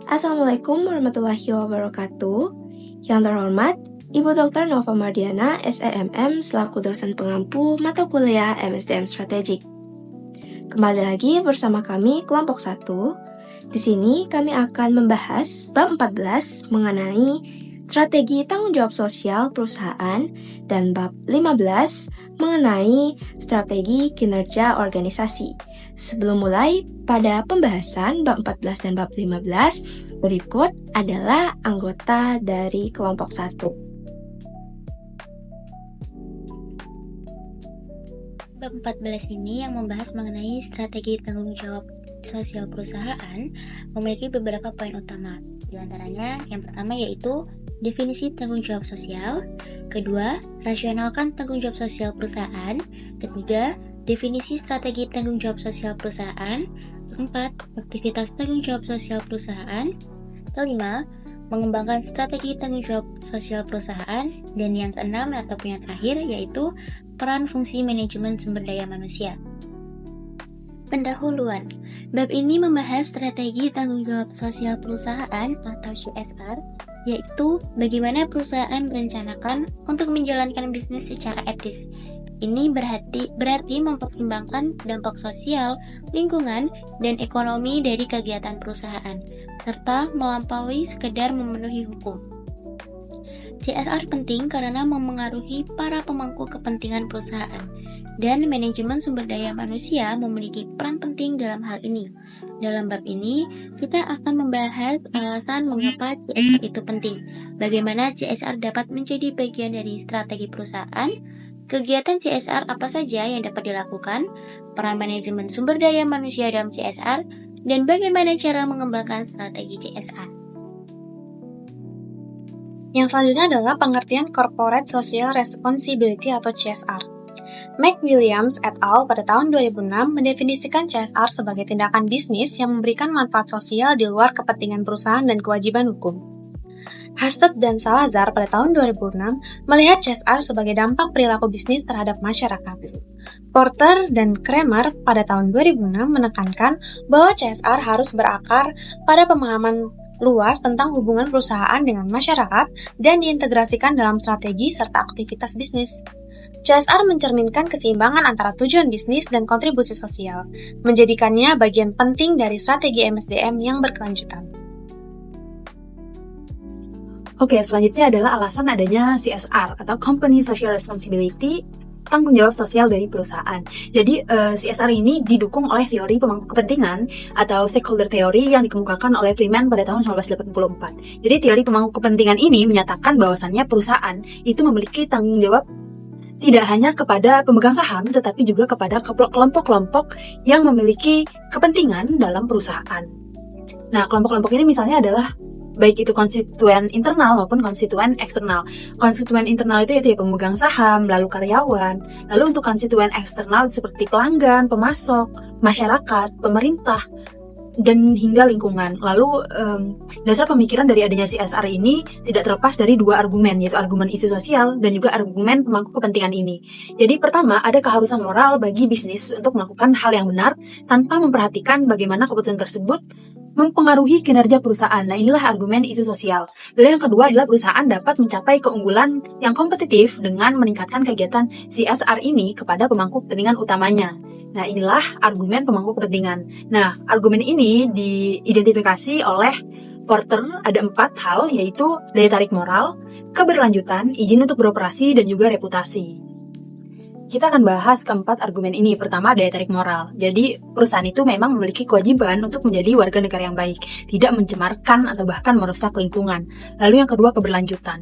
Assalamualaikum warahmatullahi wabarakatuh. Yang terhormat, Ibu Dr. Nova Mardiana, SEMM, selaku dosen pengampu mata kuliah MSDM Strategik. Kembali lagi bersama kami kelompok 1. Di sini kami akan membahas bab 14 mengenai strategi tanggung jawab sosial perusahaan dan bab 15 mengenai strategi kinerja organisasi. Sebelum mulai pada pembahasan bab 14 dan bab 15, berikut adalah anggota dari kelompok 1. Bab 14 ini yang membahas mengenai strategi tanggung jawab sosial perusahaan memiliki beberapa poin utama. Di antaranya, yang pertama yaitu definisi tanggung jawab sosial, kedua, rasionalkan tanggung jawab sosial perusahaan, ketiga, definisi strategi tanggung jawab sosial perusahaan, keempat, aktivitas tanggung jawab sosial perusahaan, kelima, mengembangkan strategi tanggung jawab sosial perusahaan, dan yang keenam ataupun yang terakhir yaitu peran fungsi manajemen sumber daya manusia. Pendahuluan. Bab ini membahas strategi tanggung jawab sosial perusahaan atau CSR, yaitu bagaimana perusahaan merencanakan untuk menjalankan bisnis secara etis. Ini berarti mempertimbangkan dampak sosial, lingkungan, dan ekonomi dari kegiatan perusahaan, serta melampaui sekedar memenuhi hukum. CSR penting karena memengaruhi para pemangku kepentingan perusahaan, dan manajemen sumber daya manusia memiliki peran penting dalam hal ini. Dalam bab ini, kita akan membahas alasan mengapa CSR itu penting, bagaimana CSR dapat menjadi bagian dari strategi perusahaan, kegiatan CSR apa saja yang dapat dilakukan, peran manajemen sumber daya manusia dalam CSR, dan bagaimana cara mengembangkan strategi CSR. Yang selanjutnya adalah pengertian Corporate Social Responsibility atau CSR. McWilliams et al. Pada tahun 2006 mendefinisikan CSR sebagai tindakan bisnis yang memberikan manfaat sosial di luar kepentingan perusahaan dan kewajiban hukum. Hastert dan Salazar pada tahun 2006 melihat CSR sebagai dampak perilaku bisnis terhadap masyarakat. Porter dan Kramer pada tahun 2006 menekankan bahwa CSR harus berakar pada pemahaman luas tentang hubungan perusahaan dengan masyarakat dan diintegrasikan dalam strategi serta aktivitas bisnis. CSR mencerminkan keseimbangan antara tujuan bisnis dan kontribusi sosial, menjadikannya bagian penting dari strategi MSDM yang berkelanjutan. Oke, selanjutnya adalah alasan adanya CSR atau Company Social Responsibility, tanggung jawab sosial dari perusahaan. Jadi CSR ini didukung oleh teori pemangku kepentingan atau stakeholder theory yang dikemukakan oleh Freeman pada tahun 1984. Jadi teori pemangku kepentingan ini menyatakan bahwasannya perusahaan itu memiliki tanggung jawab tidak hanya kepada pemegang saham, tetapi juga kepada kelompok-kelompok yang memiliki kepentingan dalam perusahaan. Nah, kelompok-kelompok ini misalnya adalah baik itu konstituen internal maupun konstituen eksternal. Konstituen internal itu yaitu pemegang saham, lalu karyawan. Lalu untuk konstituen eksternal seperti pelanggan, pemasok, masyarakat, pemerintah, dan hingga lingkungan. Lalu dasar pemikiran dari adanya CSR ini tidak terlepas dari dua argumen, yaitu argumen isu sosial dan juga argumen pemangku kepentingan ini. Jadi pertama, ada keharusan moral bagi bisnis untuk melakukan hal yang benar tanpa memperhatikan bagaimana keputusan tersebut mempengaruhi kinerja perusahaan. Nah, inilah argumen isu sosial. Lalu yang kedua adalah perusahaan dapat mencapai keunggulan yang kompetitif dengan meningkatkan kegiatan CSR ini kepada pemangku kepentingan utamanya. Nah, inilah argumen pemangku kepentingan. Nah, argumen ini diidentifikasi oleh Porter ada 4 hal, yaitu daya tarik moral, keberlanjutan, izin untuk beroperasi, dan juga reputasi. Kita akan bahas keempat argumen ini. Pertama, daya tarik moral. Jadi, perusahaan itu memang memiliki kewajiban untuk menjadi warga negara yang baik, tidak mencemarkan atau bahkan merusak lingkungan. Lalu yang kedua, keberlanjutan.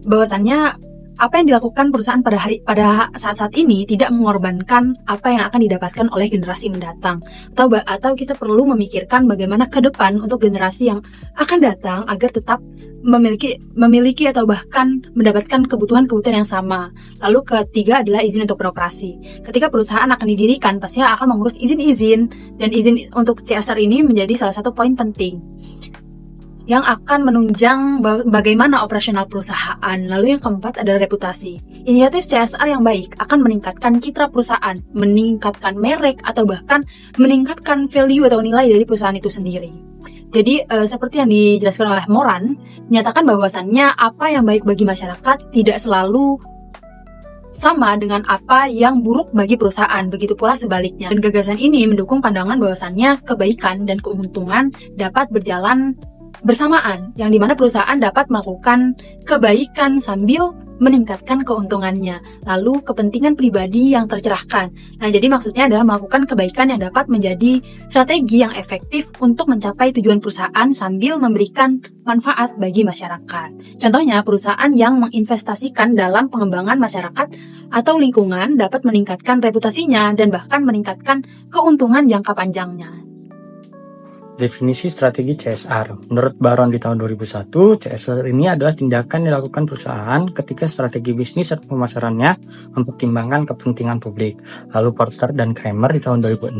Bahwasannya apa yang dilakukan perusahaan pada saat-saat ini tidak mengorbankan apa yang akan didapatkan oleh generasi mendatang. Atau kita perlu memikirkan bagaimana ke depan untuk generasi yang akan datang agar tetap memiliki atau bahkan mendapatkan kebutuhan-kebutuhan yang sama. Lalu ketiga adalah izin untuk beroperasi. Ketika perusahaan akan didirikan, pastinya akan mengurus izin-izin, dan izin untuk CSR ini menjadi salah satu poin penting yang akan menunjang bagaimana operasional perusahaan. Lalu yang keempat adalah reputasi. Inisiatif CSR yang baik akan meningkatkan citra perusahaan, meningkatkan merek, atau bahkan meningkatkan value atau nilai dari perusahaan itu sendiri. Jadi seperti yang dijelaskan oleh Moran, menyatakan bahwasannya apa yang baik bagi masyarakat tidak selalu sama dengan apa yang buruk bagi perusahaan, begitu pula sebaliknya. Dan gagasan ini mendukung pandangan bahwasannya kebaikan dan keuntungan dapat berjalan bersamaan, yang dimana perusahaan dapat melakukan kebaikan sambil meningkatkan keuntungannya, lalu kepentingan pribadi yang tercerahkan. Nah, jadi maksudnya adalah melakukan kebaikan yang dapat menjadi strategi yang efektif untuk mencapai tujuan perusahaan sambil memberikan manfaat bagi masyarakat. Contohnya, perusahaan yang menginvestasikan dalam pengembangan masyarakat atau lingkungan dapat meningkatkan reputasinya dan bahkan meningkatkan keuntungan jangka panjangnya. Definisi strategi CSR. Menurut Baron di tahun 2001, CSR ini adalah tindakan yang dilakukan perusahaan ketika strategi bisnis dan pemasarannya mempertimbangkan kepentingan publik. Lalu Porter dan Kramer di tahun 2006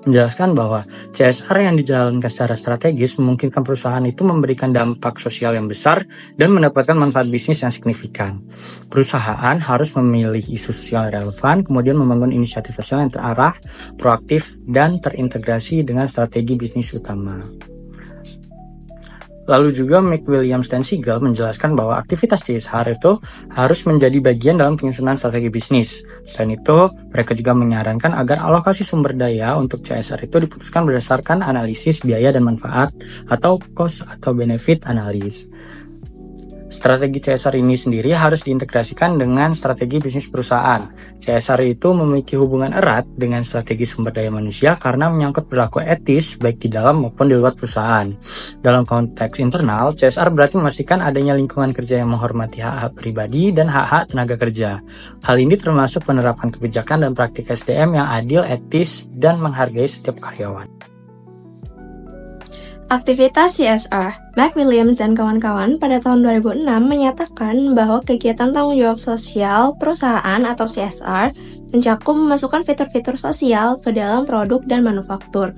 menjelaskan bahwa CSR yang dijalankan secara strategis memungkinkan perusahaan itu memberikan dampak sosial yang besar dan mendapatkan manfaat bisnis yang signifikan. Perusahaan harus memilih isu sosial yang relevan, kemudian membangun inisiatif sosial yang terarah, proaktif, dan terintegrasi dengan strategi bisnis utama. Lalu juga McWilliams dan Siegel menjelaskan bahwa aktivitas CSR itu harus menjadi bagian dalam penyusunan strategi bisnis. Selain itu, mereka juga menyarankan agar alokasi sumber daya untuk CSR itu diputuskan berdasarkan analisis biaya dan manfaat atau cost atau benefit analysis. Strategi CSR ini sendiri harus diintegrasikan dengan strategi bisnis perusahaan. CSR itu memiliki hubungan erat dengan strategi sumber daya manusia karena menyangkut perilaku etis baik di dalam maupun di luar perusahaan. Dalam konteks internal, CSR berarti memastikan adanya lingkungan kerja yang menghormati hak-hak pribadi dan hak-hak tenaga kerja. Hal ini termasuk penerapan kebijakan dan praktik SDM yang adil, etis, dan menghargai setiap karyawan. Aktivitas CSR, McWilliams dan kawan-kawan pada tahun 2006 menyatakan bahwa kegiatan tanggung jawab sosial perusahaan atau CSR mencakup memasukkan fitur-fitur sosial ke dalam produk dan manufaktur,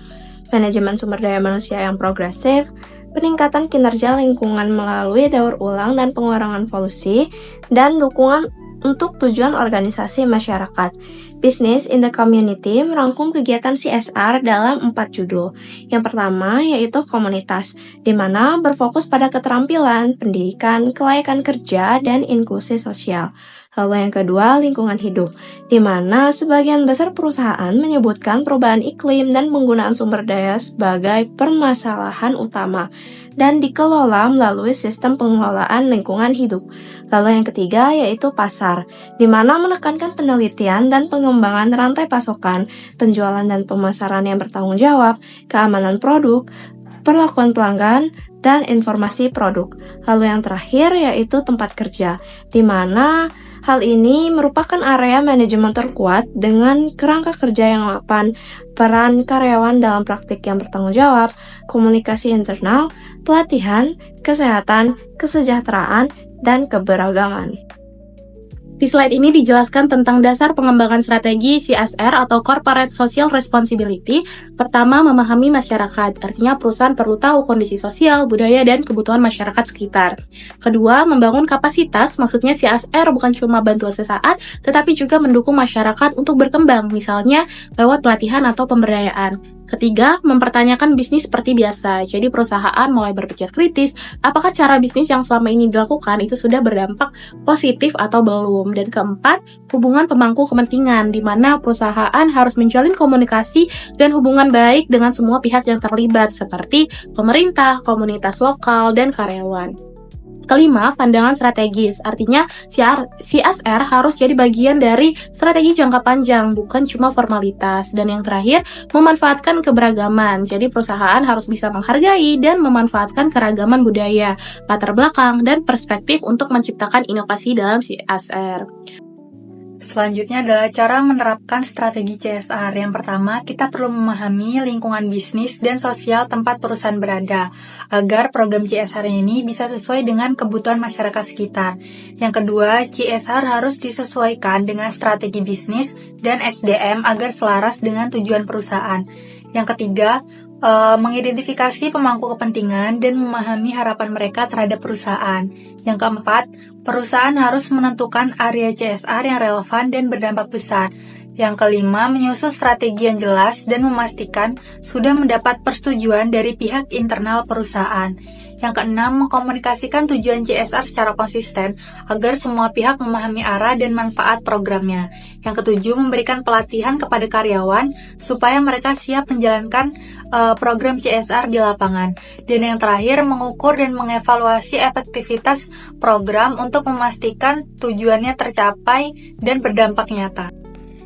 manajemen sumber daya manusia yang progresif, peningkatan kinerja lingkungan melalui daur ulang dan pengurangan polusi, dan dukungan untuk tujuan organisasi masyarakat. Business in the Community merangkum kegiatan CSR dalam 4 judul. Yang pertama yaitu komunitas, di mana berfokus pada keterampilan, pendidikan, kelayakan kerja, dan inklusi sosial. Lalu yang kedua, lingkungan hidup, di mana sebagian besar perusahaan menyebutkan perubahan iklim dan penggunaan sumber daya sebagai permasalahan utama dan dikelola melalui sistem pengelolaan lingkungan hidup. Lalu yang ketiga yaitu pasar, di mana menekankan penelitian dan pengembangan rantai pasokan, penjualan dan pemasaran yang bertanggung jawab, keamanan produk, perlakuan pelanggan, dan informasi produk. Lalu yang terakhir yaitu tempat kerja, di mana hal ini merupakan area manajemen terkuat dengan kerangka kerja yang mapan, peran karyawan dalam praktik yang bertanggung jawab, komunikasi internal, pelatihan, kesehatan, kesejahteraan, dan keberagaman. Di slide ini dijelaskan tentang dasar pengembangan strategi CSR atau Corporate Social Responsibility. Pertama, memahami masyarakat, artinya perusahaan perlu tahu kondisi sosial, budaya, dan kebutuhan masyarakat sekitar. Kedua, membangun kapasitas, maksudnya CSR bukan cuma bantuan sesaat, tetapi juga mendukung masyarakat untuk berkembang, misalnya lewat pelatihan atau pemberdayaan. Ketiga, mempertanyakan bisnis seperti biasa. Jadi perusahaan mulai berpikir kritis, apakah cara bisnis yang selama ini dilakukan itu sudah berdampak positif atau belum. Dan keempat, hubungan pemangku kepentingan, di mana perusahaan harus menjalin komunikasi dan hubungan baik dengan semua pihak yang terlibat, seperti pemerintah, komunitas lokal, dan karyawan. Kelima, pandangan strategis, artinya CSR harus jadi bagian dari strategi jangka panjang, bukan cuma formalitas. Dan yang terakhir, memanfaatkan keberagaman, jadi perusahaan harus bisa menghargai dan memanfaatkan keragaman budaya, latar belakang, dan perspektif untuk menciptakan inovasi dalam CSR. Selanjutnya adalah cara menerapkan strategi CSR. Yang pertama, kita perlu memahami lingkungan bisnis dan sosial tempat perusahaan berada, agar program CSR ini bisa sesuai dengan kebutuhan masyarakat sekitar. Yang kedua, CSR harus disesuaikan dengan strategi bisnis dan SDM agar selaras dengan tujuan perusahaan. Yang ketiga, mengidentifikasi pemangku kepentingan dan memahami harapan mereka terhadap perusahaan. Yang keempat, perusahaan harus menentukan area CSR yang relevan dan berdampak besar. Yang kelima, menyusun strategi yang jelas dan memastikan sudah mendapat persetujuan dari pihak internal perusahaan. Yang keenam, mengkomunikasikan tujuan CSR secara konsisten agar semua pihak memahami arah dan manfaat programnya. Yang ketujuh, memberikan pelatihan kepada karyawan supaya mereka siap menjalankan program CSR di lapangan. Dan yang terakhir, mengukur dan mengevaluasi efektivitas program untuk memastikan tujuannya tercapai dan berdampak nyata.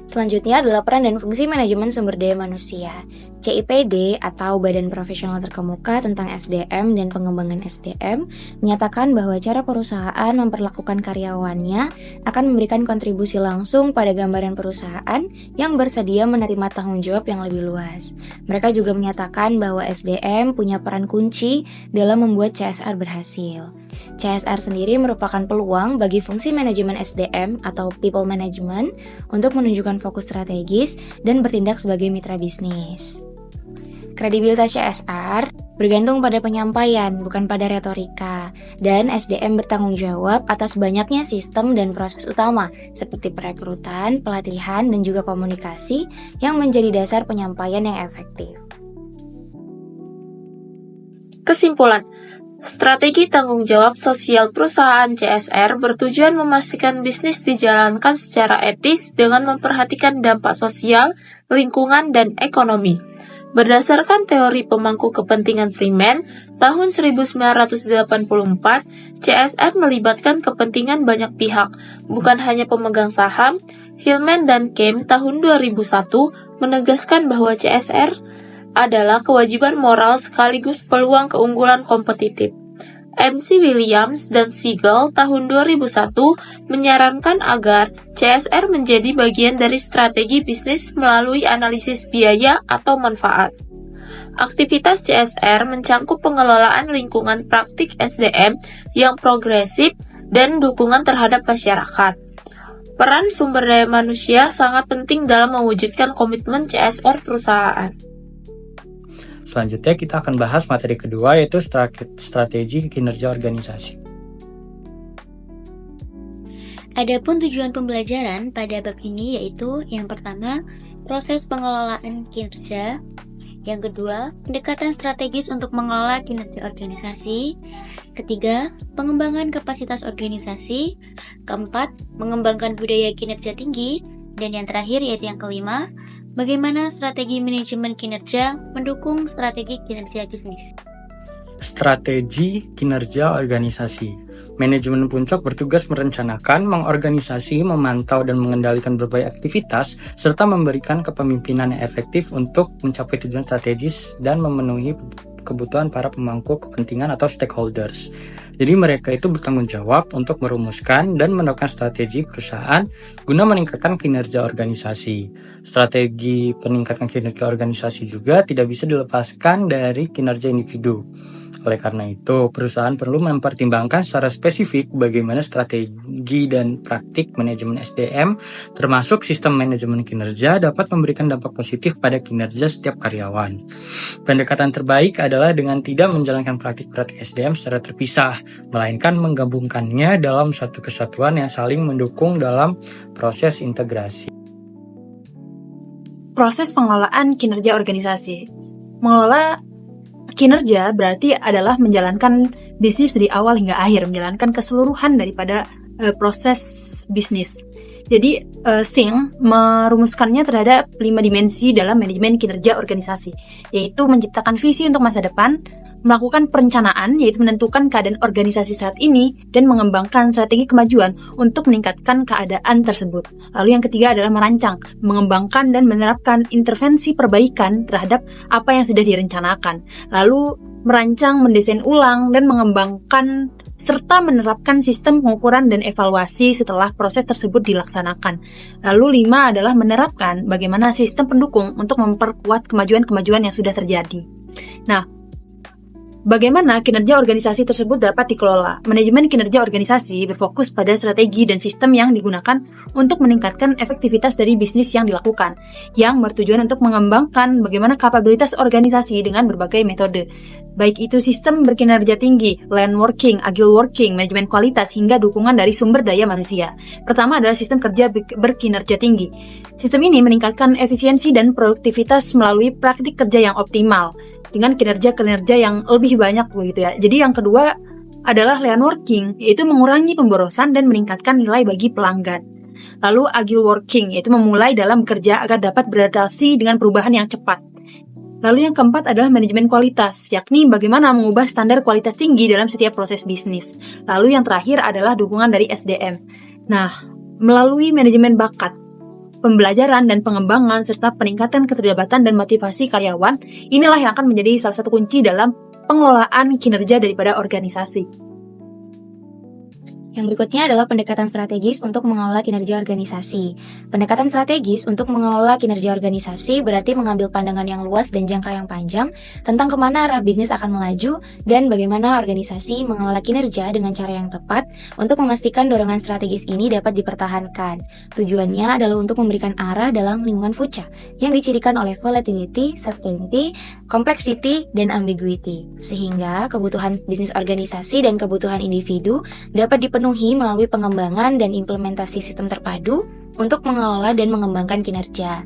Selanjutnya adalah peran dan fungsi manajemen sumber daya manusia. CIPD atau Badan Profesional Terkemuka tentang SDM dan Pengembangan SDM menyatakan bahwa cara perusahaan memperlakukan karyawannya akan memberikan kontribusi langsung pada gambaran perusahaan yang bersedia menerima tanggung jawab yang lebih luas. Mereka juga menyatakan bahwa SDM punya peran kunci dalam membuat CSR berhasil. CSR sendiri merupakan peluang bagi fungsi manajemen SDM atau people management untuk menunjukkan fokus strategis dan bertindak sebagai mitra bisnis. Kredibilitas CSR bergantung pada penyampaian, bukan pada retorika, dan SDM bertanggung jawab atas banyaknya sistem dan proses utama seperti perekrutan, pelatihan, dan juga komunikasi yang menjadi dasar penyampaian yang efektif. Kesimpulan, strategi tanggung jawab sosial perusahaan CSR bertujuan memastikan bisnis dijalankan secara etis dengan memperhatikan dampak sosial, lingkungan, dan ekonomi. Berdasarkan teori pemangku kepentingan Freeman, tahun 1984, CSR melibatkan kepentingan banyak pihak, bukan hanya pemegang saham. Hillman dan Kem tahun 2001 menegaskan bahwa CSR adalah kewajiban moral sekaligus peluang keunggulan kompetitif. MC Williams dan Siegel tahun 2001 menyarankan agar CSR menjadi bagian dari strategi bisnis melalui analisis biaya atau manfaat. Aktivitas CSR mencangkup pengelolaan lingkungan praktik SDM yang progresif dan dukungan terhadap masyarakat. Peran sumber daya manusia sangat penting dalam mewujudkan komitmen CSR perusahaan. Selanjutnya kita akan bahas materi kedua, yaitu strategi kinerja organisasi. Adapun tujuan pembelajaran pada bab ini yaitu yang pertama, proses pengelolaan kinerja. Yang kedua, pendekatan strategis untuk mengelola kinerja organisasi. Ketiga, pengembangan kapasitas organisasi. Keempat, mengembangkan budaya kinerja tinggi. Dan yang terakhir yaitu yang kelima, bagaimana strategi manajemen kinerja mendukung strategi kinerja bisnis. Strategi kinerja organisasi. Manajemen puncak bertugas merencanakan, mengorganisasi, memantau, dan mengendalikan berbagai aktivitas, serta memberikan kepemimpinan yang efektif untuk mencapai tujuan strategis dan memenuhi kebutuhan para pemangku kepentingan atau stakeholders. Jadi mereka itu bertanggung jawab untuk merumuskan dan menerapkan strategi perusahaan guna meningkatkan kinerja organisasi. Strategi peningkatan kinerja organisasi juga tidak bisa dilepaskan dari kinerja individu. Oleh karena itu, perusahaan perlu mempertimbangkan secara spesifik bagaimana strategi dan praktik manajemen SDM, termasuk sistem manajemen kinerja, dapat memberikan dampak positif pada kinerja setiap karyawan. Pendekatan terbaik adalah dengan tidak menjalankan praktik-praktik SDM secara terpisah, melainkan menggabungkannya dalam satu kesatuan yang saling mendukung dalam proses integrasi. Proses pengelolaan kinerja organisasi. Mengelola kinerja berarti adalah menjalankan bisnis dari awal hingga akhir, menjalankan keseluruhan daripada proses bisnis. Jadi, Singh merumuskannya terhadap 5 dimensi dalam manajemen kinerja organisasi, yaitu menciptakan visi untuk masa depan, melakukan perencanaan, yaitu menentukan keadaan organisasi saat ini, dan mengembangkan strategi kemajuan untuk meningkatkan keadaan tersebut. Lalu yang ketiga adalah merancang, mengembangkan, dan menerapkan intervensi perbaikan terhadap apa yang sudah direncanakan. Lalu merancang, mendesain ulang, dan mengembangkan serta menerapkan sistem pengukuran dan evaluasi setelah proses tersebut dilaksanakan. Lalu 5 adalah menerapkan bagaimana sistem pendukung untuk memperkuat kemajuan-kemajuan yang sudah terjadi. Nah, bagaimana kinerja organisasi tersebut dapat dikelola? Manajemen kinerja organisasi berfokus pada strategi dan sistem yang digunakan untuk meningkatkan efektivitas dari bisnis yang dilakukan, yang bertujuan untuk mengembangkan bagaimana kapabilitas organisasi dengan berbagai metode. baik itu sistem berkinerja tinggi, land working, agile working, manajemen kualitas, hingga dukungan dari sumber daya manusia. Pertama adalah sistem kerja berkinerja tinggi. Sistem ini meningkatkan efisiensi dan produktivitas melalui praktik kerja yang optimal, dengan kinerja-kinerja yang lebih banyak begitu ya. Jadi yang kedua adalah land working, yaitu mengurangi pemborosan dan meningkatkan nilai bagi pelanggan. Lalu agile working, yaitu memulai dalam bekerja agar dapat beradaptasi dengan perubahan yang cepat. Lalu yang keempat adalah manajemen kualitas, yakni bagaimana mengubah standar kualitas tinggi dalam setiap proses bisnis. Lalu yang terakhir adalah dukungan dari SDM. Nah, melalui manajemen bakat, pembelajaran dan pengembangan, serta peningkatan keterlibatan dan motivasi karyawan, inilah yang akan menjadi salah satu kunci dalam pengelolaan kinerja daripada organisasi. Yang berikutnya adalah pendekatan strategis untuk mengelola kinerja organisasi. Pendekatan strategis untuk mengelola kinerja organisasi berarti mengambil pandangan yang luas dan jangka yang panjang tentang kemana arah bisnis akan melaju dan bagaimana organisasi mengelola kinerja dengan cara yang tepat untuk memastikan dorongan strategis ini dapat dipertahankan. Tujuannya adalah untuk memberikan arah dalam lingkungan fucha yang dicirikan oleh volatility, certainty, complexity, dan ambiguity. Sehingga kebutuhan bisnis organisasi dan kebutuhan individu dapat dipenuhi melalui pengembangan dan implementasi sistem terpadu untuk mengelola dan mengembangkan kinerja.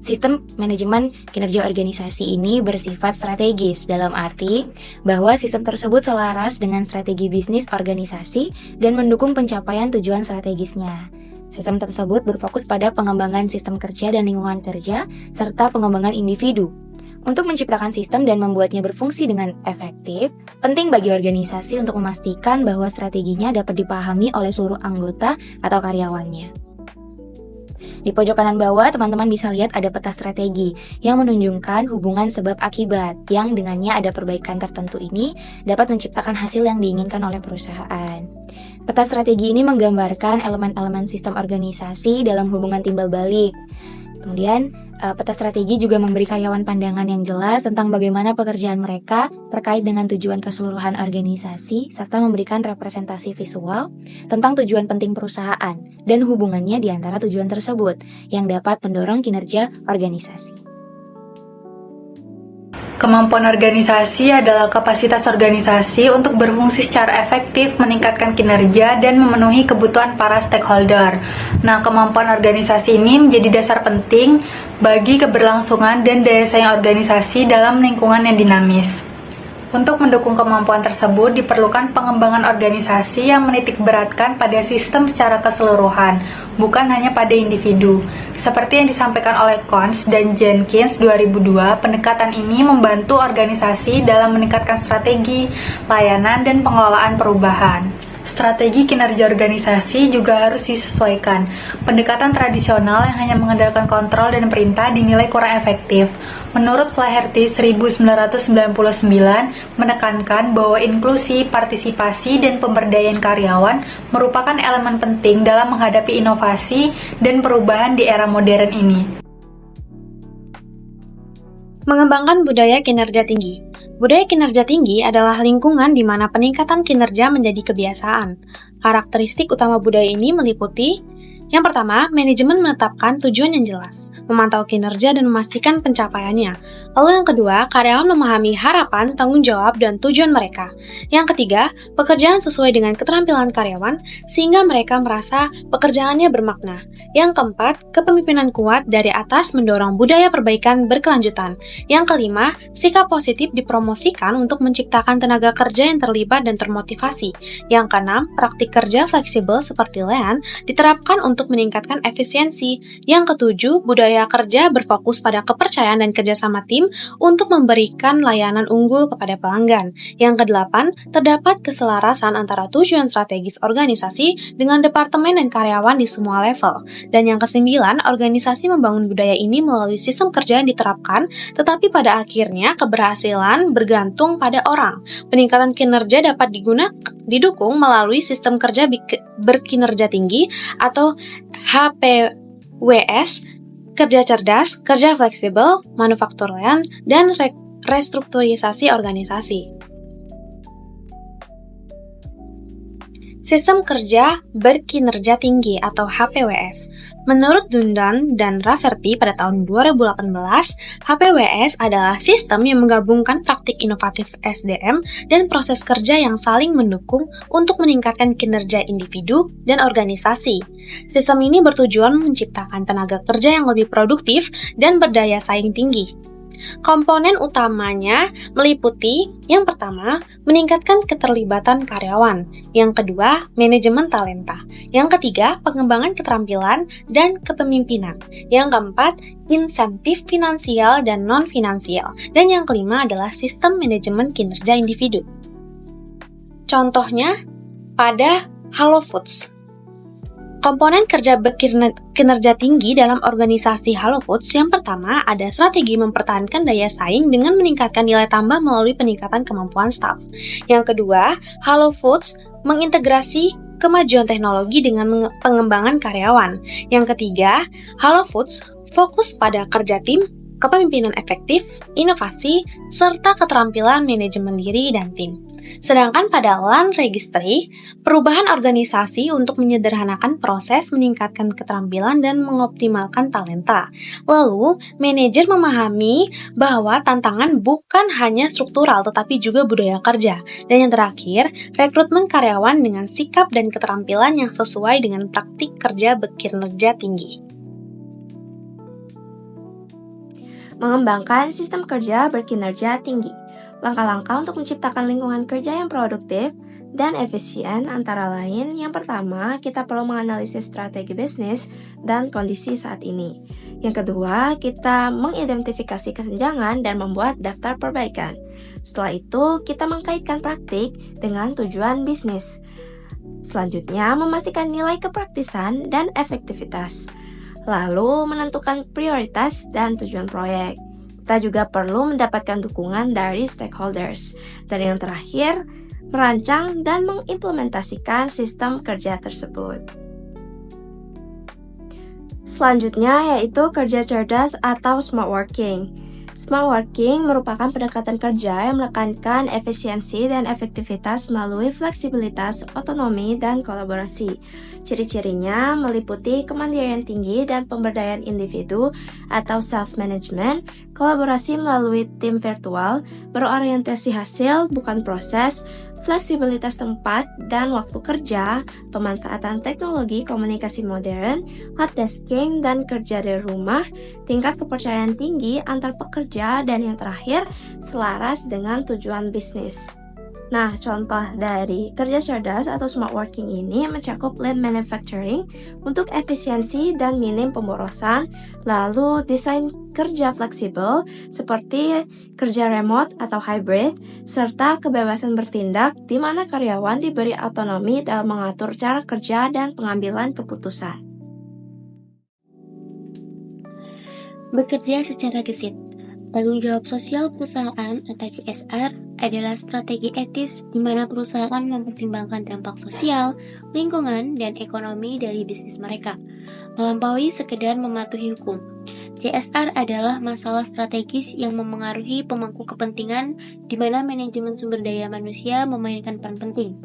Sistem manajemen kinerja organisasi ini bersifat strategis dalam arti bahwa sistem tersebut selaras dengan strategi bisnis organisasi dan mendukung pencapaian tujuan strategisnya. Sistem tersebut berfokus pada pengembangan sistem kerja dan lingkungan kerja serta pengembangan individu. Untuk menciptakan sistem dan membuatnya berfungsi dengan efektif, penting bagi organisasi untuk memastikan bahwa strateginya dapat dipahami oleh seluruh anggota atau karyawannya. Di pojok kanan bawah, teman-teman bisa lihat ada peta strategi yang menunjukkan hubungan sebab akibat yang dengannya ada perbaikan tertentu ini dapat menciptakan hasil yang diinginkan oleh perusahaan. Peta strategi ini menggambarkan elemen-elemen sistem organisasi dalam hubungan timbal balik. Kemudian, peta strategi juga memberi karyawan pandangan yang jelas tentang bagaimana pekerjaan mereka terkait dengan tujuan keseluruhan organisasi, serta memberikan representasi visual tentang tujuan penting perusahaan dan hubungannya di antara tujuan tersebut yang dapat mendorong kinerja organisasi. Kemampuan organisasi adalah kapasitas organisasi untuk berfungsi secara efektif, meningkatkan kinerja, dan memenuhi kebutuhan para stakeholder. Nah, kemampuan organisasi ini menjadi dasar penting bagi keberlangsungan dan daya saing organisasi dalam lingkungan yang dinamis. Untuk mendukung kemampuan tersebut, diperlukan pengembangan organisasi yang menitikberatkan pada sistem secara keseluruhan, bukan hanya pada individu. Seperti yang disampaikan oleh Cons dan Jenkins 2002, pendekatan ini membantu organisasi dalam meningkatkan strategi, layanan, dan pengelolaan perubahan. Strategi kinerja organisasi juga harus disesuaikan. Pendekatan tradisional yang hanya mengandalkan kontrol dan perintah dinilai kurang efektif. Menurut Flaherty 1999 menekankan bahwa inklusi, partisipasi, dan pemberdayaan karyawan merupakan elemen penting dalam menghadapi inovasi dan perubahan di era modern ini. Mengembangkan budaya kinerja tinggi. Budaya kinerja tinggi adalah lingkungan di mana peningkatan kinerja menjadi kebiasaan. Karakteristik utama budaya ini meliputi: yang pertama, manajemen menetapkan tujuan yang jelas, memantau kinerja dan memastikan pencapaiannya. Lalu yang kedua, karyawan memahami harapan, tanggung jawab, dan tujuan mereka. Yang ketiga, pekerjaan sesuai dengan keterampilan karyawan, sehingga mereka merasa pekerjaannya bermakna. Yang keempat, kepemimpinan kuat dari atas mendorong budaya perbaikan berkelanjutan. Yang kelima, sikap positif dipromosikan untuk menciptakan tenaga kerja yang terlibat dan termotivasi. Yang keenam, praktik kerja fleksibel seperti lean diterapkan untuk meningkatkan efisiensi. Yang ketujuh, budaya kerja berfokus pada kepercayaan dan kerjasama tim untuk memberikan layanan unggul kepada pelanggan. Yang kedelapan, terdapat keselarasan antara tujuan strategis organisasi dengan departemen dan karyawan di semua level. Dan yang kesembilan, organisasi membangun budaya ini melalui sistem kerja yang diterapkan, tetapi pada akhirnya keberhasilan bergantung pada orang. Peningkatan kinerja dapat didukung melalui sistem kerja berkinerja tinggi atau HPWS, kerja cerdas, kerja fleksibel, manufaktur lean, dan restrukturisasi organisasi. Sistem kerja berkinerja tinggi atau HPWS Menurut Dundan dan Rafferty pada tahun 2018, HPWS adalah sistem yang menggabungkan praktik inovatif SDM dan proses kerja yang saling mendukung untuk meningkatkan kinerja individu dan organisasi. Sistem ini bertujuan menciptakan tenaga kerja yang lebih produktif dan berdaya saing tinggi. Komponen utamanya meliputi yang pertama, meningkatkan keterlibatan karyawan, yang kedua, manajemen talenta, yang ketiga, pengembangan keterampilan dan kepemimpinan, yang keempat, insentif finansial dan non-finansial, dan yang kelima adalah sistem manajemen kinerja individu. Contohnya, pada Halo Foods. Komponen kerja berkinerja tinggi dalam organisasi Halo Foods yang pertama ada strategi mempertahankan daya saing dengan meningkatkan nilai tambah melalui peningkatan kemampuan staf. Yang kedua, Halo Foods mengintegrasi kemajuan teknologi dengan pengembangan karyawan. Yang ketiga, Halo Foods fokus pada kerja tim, kepemimpinan efektif, inovasi, serta keterampilan manajemen diri dan tim. Sedangkan pada Land Registry, perubahan organisasi untuk menyederhanakan proses, meningkatkan keterampilan, dan mengoptimalkan talenta. Lalu, manajer memahami bahwa tantangan bukan hanya struktural tetapi juga budaya kerja. Dan yang terakhir, rekrutmen karyawan dengan sikap dan keterampilan yang sesuai dengan praktik kerja berkinerja tinggi. Mengembangkan sistem kerja berkinerja tinggi. Langkah-langkah untuk menciptakan lingkungan kerja yang produktif dan efisien antara lain, yang pertama, kita perlu menganalisis strategi bisnis dan kondisi saat ini. Yang kedua, kita mengidentifikasi kesenjangan dan membuat daftar perbaikan. Setelah itu, kita mengkaitkan praktik dengan tujuan bisnis. Selanjutnya, memastikan nilai kepraktisan dan efektivitas. Lalu, menentukan prioritas dan tujuan proyek. Kita juga perlu mendapatkan dukungan dari stakeholders. Dan yang terakhir, merancang dan mengimplementasikan sistem kerja tersebut. Selanjutnya yaitu kerja cerdas atau smart working. Smart working merupakan pendekatan kerja yang menekankan efisiensi dan efektivitas melalui fleksibilitas, otonomi, dan kolaborasi. Ciri-cirinya meliputi kemandirian tinggi dan pemberdayaan individu atau self-management, kolaborasi melalui tim virtual, berorientasi hasil bukan proses, fleksibilitas tempat dan waktu kerja, pemanfaatan teknologi komunikasi modern, hot desking dan kerja dari rumah, tingkat kepercayaan tinggi antar pekerja, dan yang terakhir, selaras dengan tujuan bisnis. Nah, contoh dari kerja cerdas atau smart working ini mencakup lean manufacturing untuk efisiensi dan minim pemborosan, lalu desain kerja fleksibel seperti kerja remote atau hybrid, serta kebebasan bertindak di mana karyawan diberi otonomi dalam mengatur cara kerja dan pengambilan keputusan. Bekerja secara gesit. Tanggung jawab sosial perusahaan atau CSR adalah strategi etis di mana perusahaan mempertimbangkan dampak sosial, lingkungan, dan ekonomi dari bisnis mereka, melampaui sekedar mematuhi hukum. CSR adalah masalah strategis yang memengaruhi pemangku kepentingan di mana manajemen sumber daya manusia memainkan peran penting.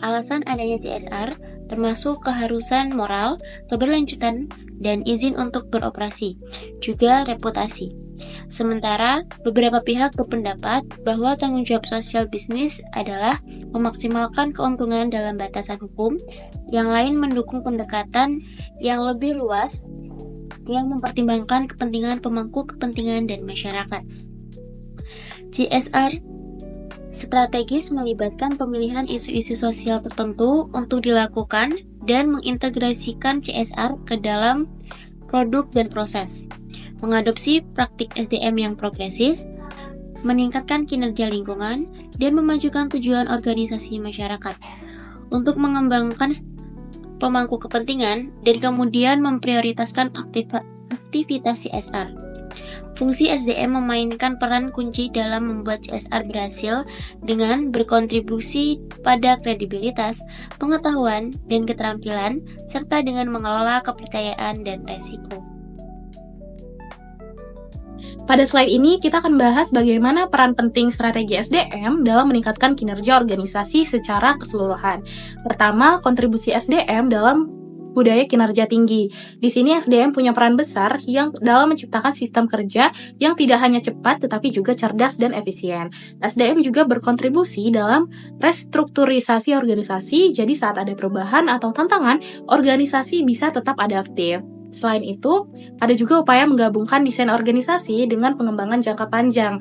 Alasan adanya CSR termasuk keharusan moral, keberlanjutan, dan izin untuk beroperasi, juga reputasi. Sementara, beberapa pihak berpendapat bahwa tanggung jawab sosial bisnis adalah memaksimalkan keuntungan dalam batasan hukum, yang lain mendukung pendekatan yang lebih luas yang mempertimbangkan kepentingan pemangku kepentingan dan masyarakat. CSR strategis melibatkan pemilihan isu-isu sosial tertentu untuk dilakukan dan mengintegrasikan CSR ke dalam produk dan proses, mengadopsi praktik SDM yang progresif, meningkatkan kinerja lingkungan, dan memajukan tujuan organisasi masyarakat untuk mengembangkan pemangku kepentingan dan kemudian memprioritaskan aktivitas CSR. Fungsi SDM memainkan peran kunci dalam membuat CSR berhasil dengan berkontribusi pada kredibilitas, pengetahuan, dan keterampilan, serta dengan mengelola kepercayaan dan resiko. Pada slide ini, kita akan bahas bagaimana peran penting strategi SDM dalam meningkatkan kinerja organisasi secara keseluruhan. Pertama, kontribusi SDM dalam budaya kinerja tinggi. Di sini SDM punya peran besar yang dalam menciptakan sistem kerja yang tidak hanya cepat tetapi juga cerdas dan efisien. SDM juga berkontribusi dalam restrukturisasi organisasi, jadi saat ada perubahan atau tantangan, organisasi bisa tetap adaptif. Selain itu, ada juga upaya menggabungkan desain organisasi dengan pengembangan jangka panjang.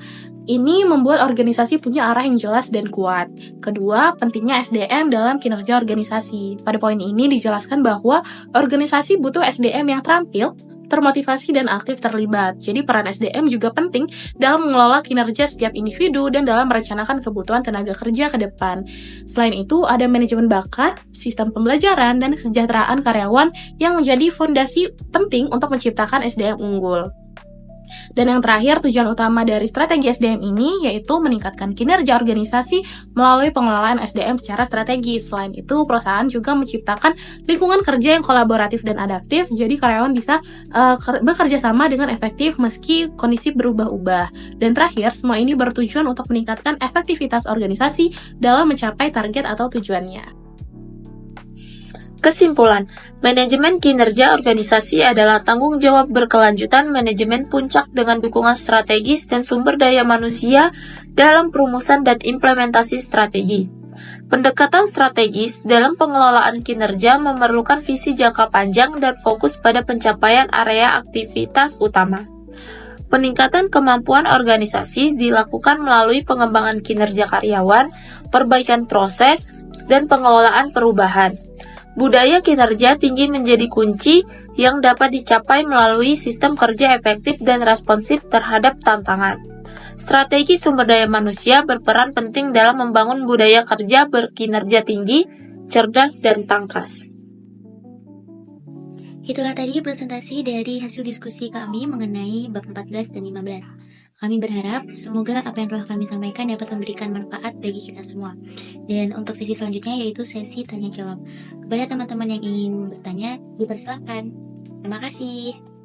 Ini membuat organisasi punya arah yang jelas dan kuat. Kedua, pentingnya SDM dalam kinerja organisasi. Pada poin ini dijelaskan bahwa organisasi butuh SDM yang terampil, termotivasi, dan aktif terlibat. Jadi peran SDM juga penting dalam mengelola kinerja setiap individu dan dalam merencanakan kebutuhan tenaga kerja ke depan. Selain itu, ada manajemen bakat, sistem pembelajaran, dan kesejahteraan karyawan yang menjadi fondasi penting untuk menciptakan SDM unggul. Dan yang terakhir, tujuan utama dari strategi SDM ini yaitu meningkatkan kinerja organisasi melalui pengelolaan SDM secara strategis. Selain itu, perusahaan juga menciptakan lingkungan kerja yang kolaboratif dan adaptif, jadi karyawan bisa bekerja sama dengan efektif meski kondisi berubah-ubah. Dan terakhir, semua ini bertujuan untuk meningkatkan efektivitas organisasi dalam mencapai target atau tujuannya. Kesimpulan, manajemen kinerja organisasi adalah tanggung jawab berkelanjutan manajemen puncak dengan dukungan strategis dan sumber daya manusia dalam perumusan dan implementasi strategi. Pendekatan strategis dalam pengelolaan kinerja memerlukan visi jangka panjang dan fokus pada pencapaian area aktivitas utama. Peningkatan kemampuan organisasi dilakukan melalui pengembangan kinerja karyawan, perbaikan proses, dan pengelolaan perubahan. Budaya kinerja tinggi menjadi kunci yang dapat dicapai melalui sistem kerja efektif dan responsif terhadap tantangan. Strategi sumber daya manusia berperan penting dalam membangun budaya kerja berkinerja tinggi, cerdas, dan tangkas. Itulah tadi presentasi dari hasil diskusi kami mengenai bab 14 dan 15. Kami berharap semoga apa yang telah kami sampaikan dapat memberikan manfaat bagi kita semua. Dan untuk sesi selanjutnya yaitu sesi tanya jawab. Kepada teman-teman yang ingin bertanya, dipersilakan. Terima kasih.